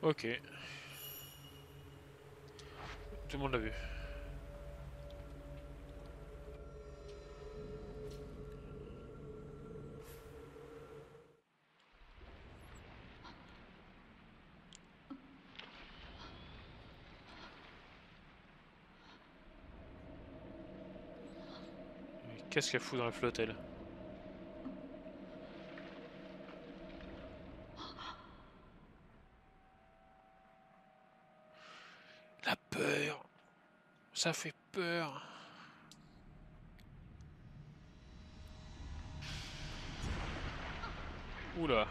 [SPEAKER 1] Ok. Tout le monde l'a vu. Qu'est-ce qu'elle fout dans la flotte elle? La peur. Ça fait peur. Oula.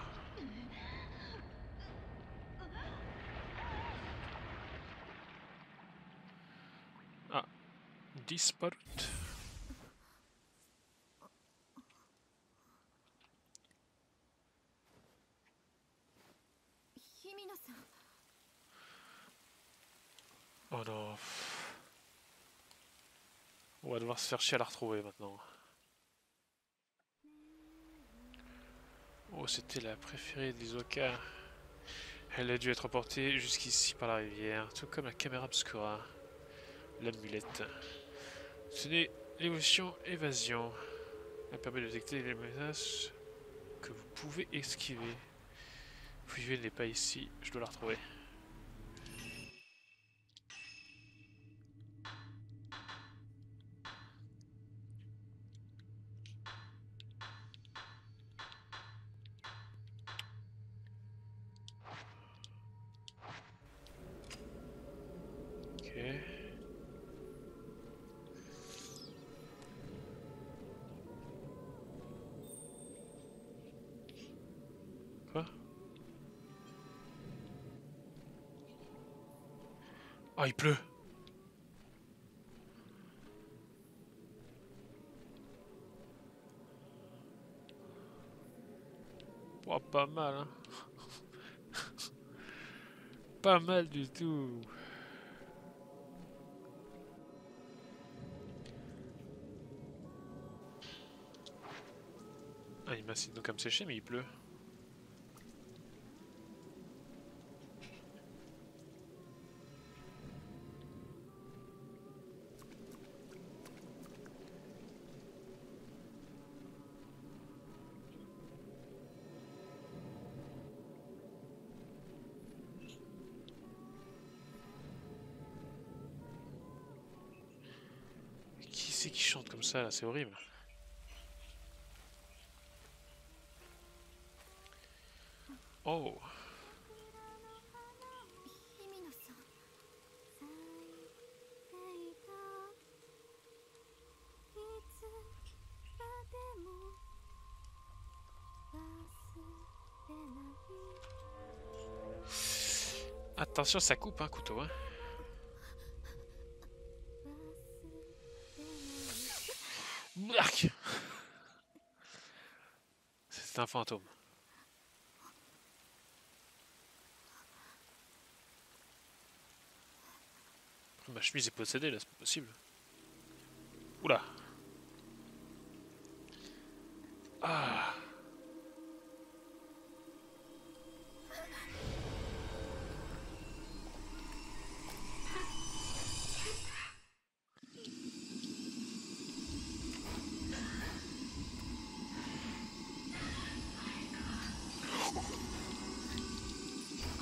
[SPEAKER 1] Ah. Disparut.
[SPEAKER 2] 日比野さん
[SPEAKER 1] Oh non. On va devoir se faire chier à la retrouver maintenant. Oh, c'était la préférée des Oka. Elle a dû être emportée jusqu'ici par la rivière, tout comme la caméra obscura. L'amulette. Ce n'est l'émotion évasion. Elle permet de détecter les menaces que vous pouvez esquiver. Fouilleux n'est pas ici, je dois la retrouver. Oh, il pleut. Oh, pas mal, hein. Pas mal du tout. Ah, il m'incite donc à me sécher, mais il pleut. Qui c'est qui chante comme ça là? C'est horrible. Oh.
[SPEAKER 2] 日々野さん咲いていたいつまでも忘れない
[SPEAKER 1] Attention, ça coupe, hein, couteau, hein.
[SPEAKER 2] 忘れない
[SPEAKER 1] Marc. C'est un fantôme. Ma chemise est possédée là, c'est pas possible. Oula. Ah.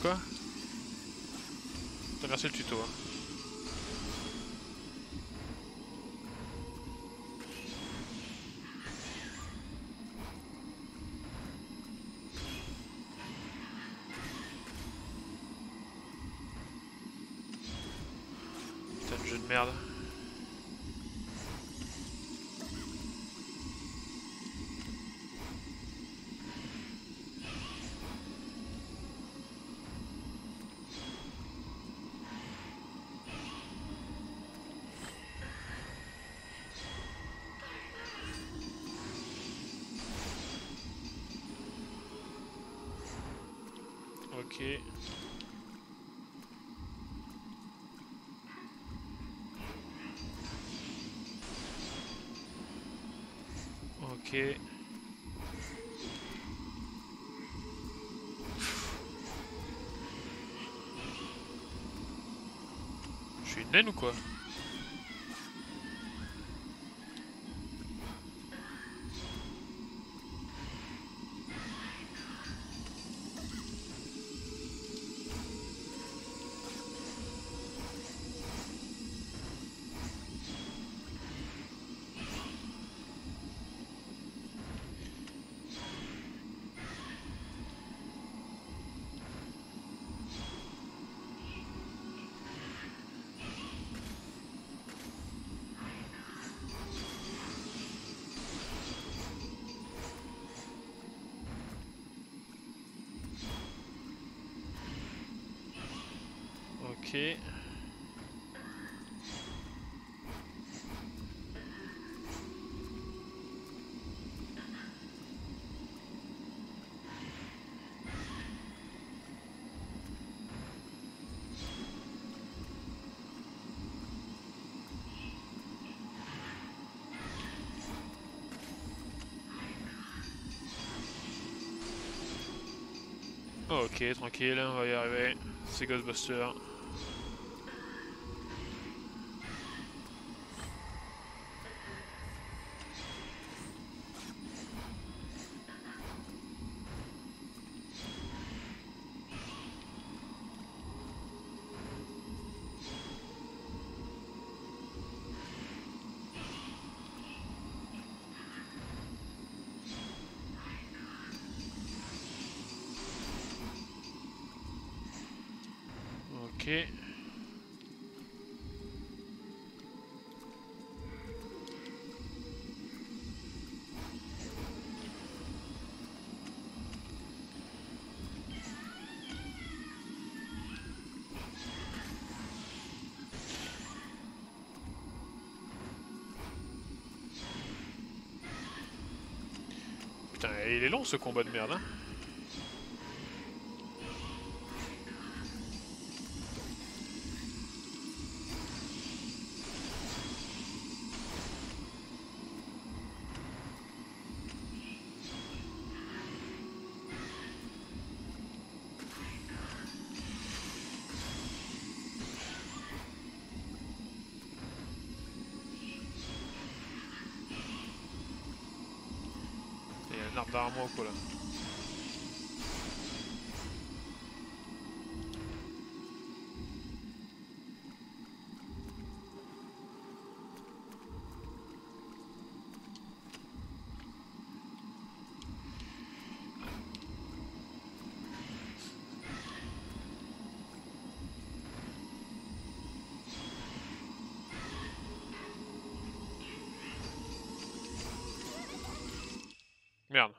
[SPEAKER 1] Quoi? T'as merci le tuto, hein. Putain de jeu de merde. Ok. Ok. Je suis une naine ou quoi? Ok. Ok, tranquille, on va y arriver. C'est Ghostbuster. Ok. Et il est long ce combat de merde, hein. Il y a une arme d'armes quoi là. Merde.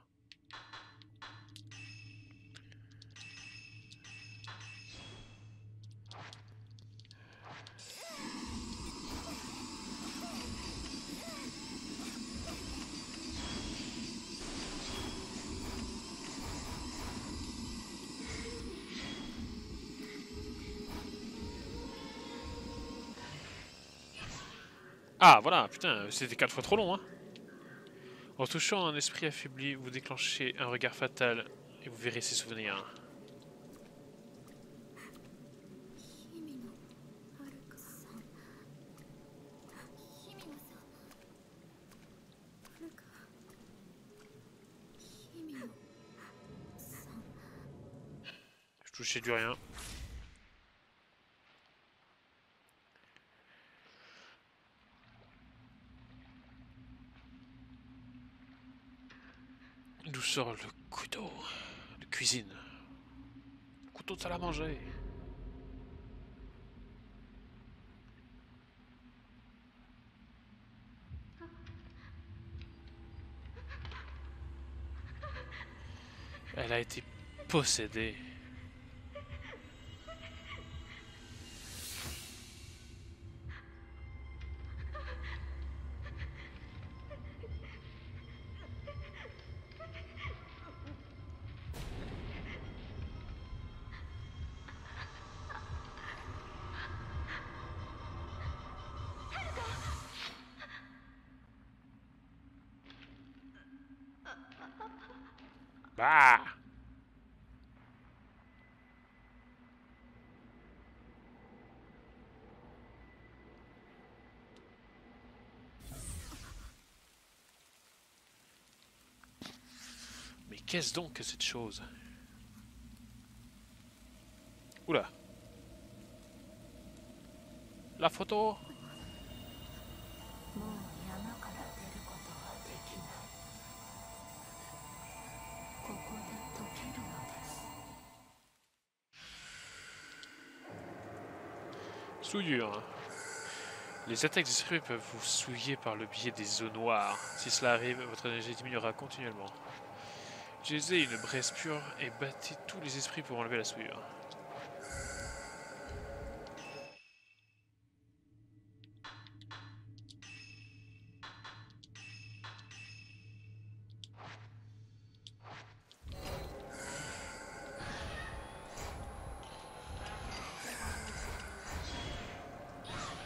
[SPEAKER 1] Ah voilà, putain, c'était 4 fois trop long, hein. En touchant un esprit affaibli, vous déclenchez un regard fatal et vous verrez ses souvenirs.
[SPEAKER 2] 日々のはるかさん日々野さんはるか日々野さん
[SPEAKER 1] Je touchais du rien. D'où sort le couteau de cuisine? Couteau de salle à manger. Elle a été possédée. Bah! Mais qu'est-ce donc que cette chose? Oula! La photo?
[SPEAKER 2] もう山から出ることはできない。ここで解けるのです。
[SPEAKER 1] Souillure. Hein. Les attaques d'esprits peuvent vous souiller par le biais des eaux noires. Si cela arrive, votre énergie diminuera continuellement. Utilisez une braise pure et battez tous les esprits pour enlever la souillure.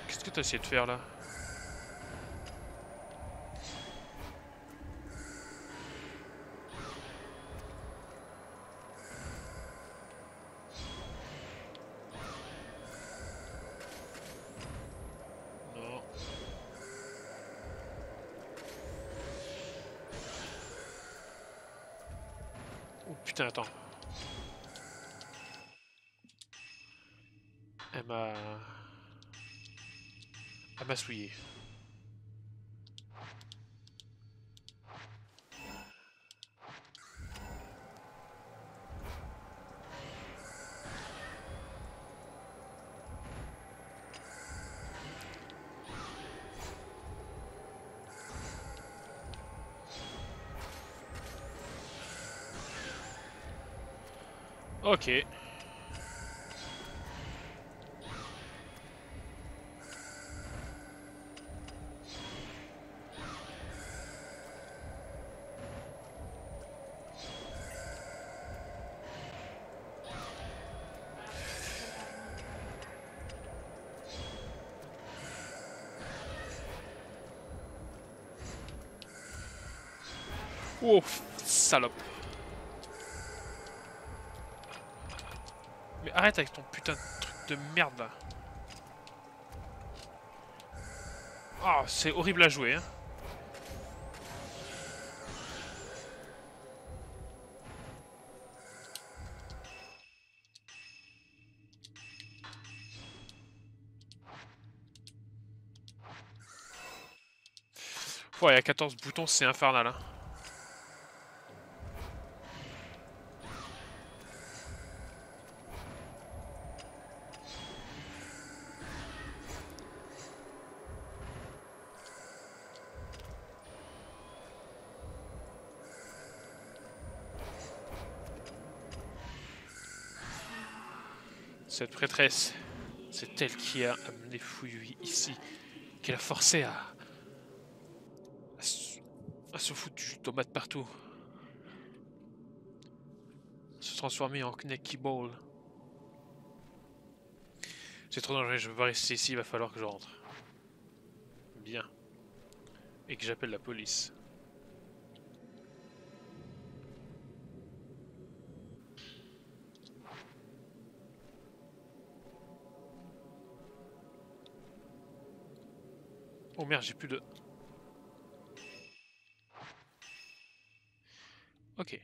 [SPEAKER 1] Qu'est-ce que tu as essayé de faire là? Non. Oh putain, attends. Elle m'a... Elle m'a souillé. Ok. Oh, salope. Mais arrête avec ton putain de truc de merde là. Ah, c'est horrible à jouer, hein. Ouais, il y a 14 boutons, c'est infernal, hein. Cette prêtresse, c'est elle qui a amené Fuyui ici, qui l'a forcé à se foutre du tomate partout, se transformer en Knecky Ball. C'est trop dangereux, je veux pas rester ici, il va falloir que je rentre. Bien. Et que j'appelle la police. Oh merde, j'ai plus de... Ok.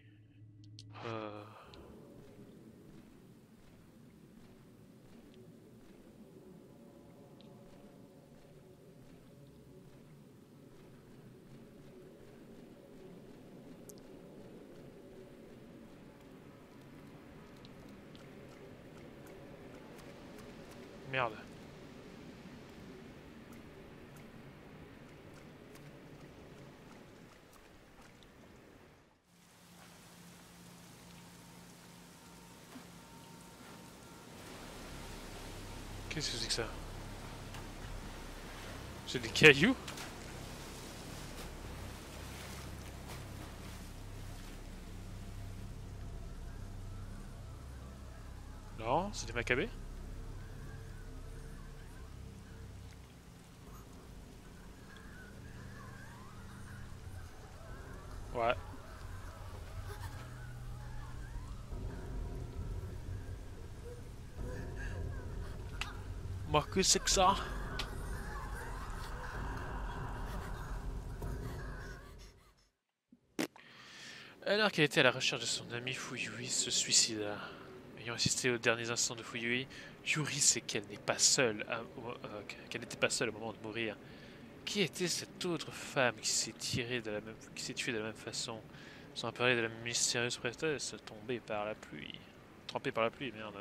[SPEAKER 1] Merde. Qu'est-ce que c'est que ça? C'est des cailloux? Non, c'est des macabées? Ouais. Moi, que c'est que ça? Alors qu'elle était à la recherche de son ami, Fuyui se suicida. Ayant assisté aux derniers instants de Fuyui, Yuri sait qu'elle n'est pas seule, qu'elle n'était pas seule au moment de mourir. Qui était cette autre femme qui s'est qui s'est tuée de la même façon, sans parler de la mystérieuse prêtresse tombée par la pluie, trempée par la pluie, merde.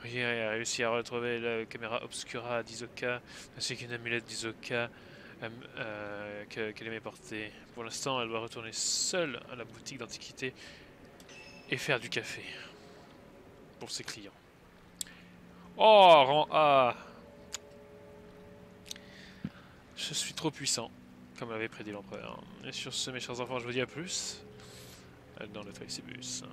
[SPEAKER 1] Yuri a réussi à retrouver la caméra obscura d'Isoka, ainsi qu'une amulette d'Isoka qu'elle aimait porter. Pour l'instant, elle doit retourner seule à la boutique d'antiquité et faire du café pour ses clients. Oh, rang A! Je suis trop puissant, comme l'avait prédit l'empereur. Et sur ce, mes chers enfants, je vous dis à plus dans le Trexibus.